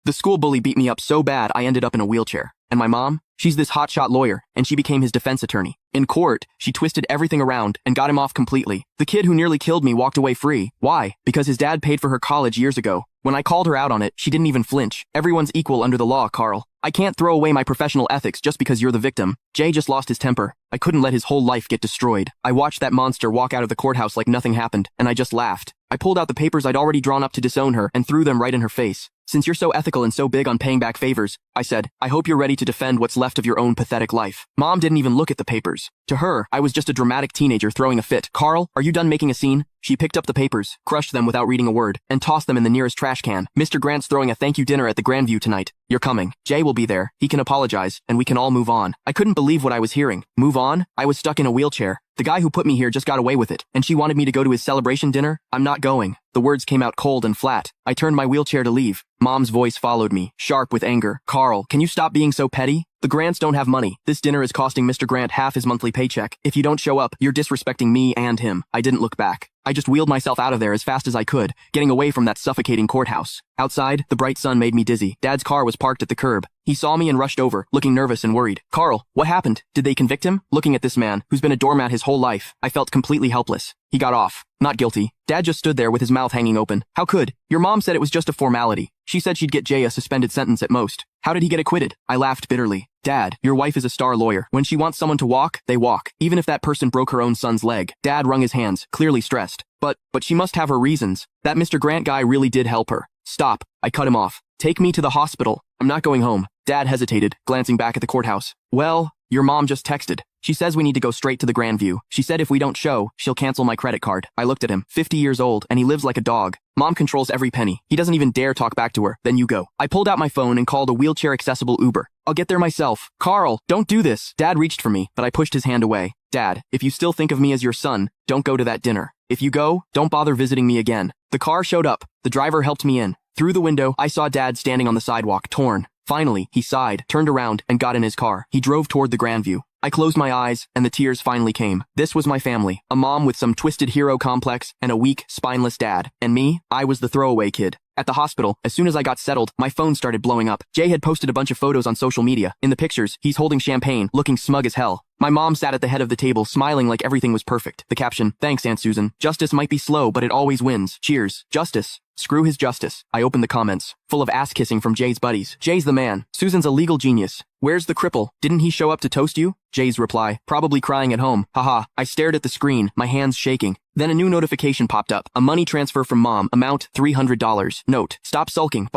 The school bully beat me up so bad I ended up in a wheelchair. And my mom? She's this hotshot lawyer, and she became his defense attorney. In court, she twisted everything around and got him off completely. The kid who nearly killed me walked away free. Why? Because his dad paid for her college years ago. When I called her out on it, she didn't even flinch. Everyone's equal under the law, Carl. I can't throw away my professional ethics just because you're the victim. Jay just lost his temper. I couldn't let his whole life get destroyed. I watched that monster walk out of the courthouse like nothing happened, and I just laughed. I pulled out the papers I'd already drawn up to disown her and threw them right in her face. Since you're so ethical and so big on paying back favors, I said, I hope you're ready to defend what's left of your own pathetic life. Mom didn't even look at the papers. To her, I was just a dramatic teenager throwing a fit. Carl, are you done making a scene? She picked up the papers, crushed them without reading a word, and tossed them in the nearest trash can. Mr. Grant's throwing a thank you dinner at the Grandview tonight. You're coming. Jay will be there. He can apologize, and we can all move on. I couldn't believe what I was hearing. Move on? I was stuck in a wheelchair. The guy who put me here just got away with it, and she wanted me to go to his celebration dinner? I'm not going. The words came out cold and flat. I turned my wheelchair to leave. Mom's voice followed me, sharp with anger. Carl, can you stop being so petty? The Grants don't have money. This dinner is costing Mr. Grant half his monthly paycheck. If you don't show up, you're disrespecting me and him. I didn't look back. I just wheeled myself out of there as fast as I could, getting away from that suffocating courthouse. Outside, the bright sun made me dizzy. Dad's car was parked at the curb. He saw me and rushed over, looking nervous and worried. Carl, what happened? Did they convict him? Looking at this man, who's been a doormat his whole life, I felt completely helpless. He got off. Not guilty. Dad just stood there with his mouth hanging open. How could? Your mom said it was just a formality. She said she'd get Jay a suspended sentence at most. How did he get acquitted? I laughed bitterly. Dad, your wife is a star lawyer. When she wants someone to walk, they walk, even if that person broke her own son's leg. Dad wrung his hands, clearly stressed. But she must have her reasons. That Mr. Grant guy really did help her. Stop. I cut him off. Take me to the hospital. I'm not going home. Dad hesitated, glancing back at the courthouse. Well, your mom just texted. She says we need to go straight to the Grandview. She said if we don't show, she'll cancel my credit card. I looked at him, 50 years old, and he lives like a dog. Mom controls every penny. He doesn't even dare talk back to her. Then you go. I pulled out my phone and called a wheelchair-accessible Uber. I'll get there myself. Carl, don't do this. Dad reached for me, but I pushed his hand away. Dad, if you still think of me as your son, don't go to that dinner. If you go, don't bother visiting me again. The car showed up. The driver helped me in. Through the window, I saw Dad standing on the sidewalk, torn. Finally, he sighed, turned around, and got in his car. He drove toward the Grandview. I closed my eyes, and the tears finally came. This was my family. A mom with some twisted hero complex, and a weak, spineless dad. And me, I was the throwaway kid. At the hospital, as soon as I got settled, my phone started blowing up. Jay had posted a bunch of photos on social media. In the pictures, he's holding champagne, looking smug as hell. My mom sat at the head of the table, smiling like everything was perfect. The caption, thanks, Aunt Susan. Justice might be slow, but it always wins. Cheers. Justice. Screw his justice. I opened the comments, full of ass-kissing from Jay's buddies. Jay's the man. Susan's a legal genius. Where's the cripple? Didn't he show up to toast you? Jay's reply, probably crying at home. Haha. I stared at the screen, my hands shaking. Then a new notification popped up. A money transfer from mom. Amount $300. Note, stop sulking.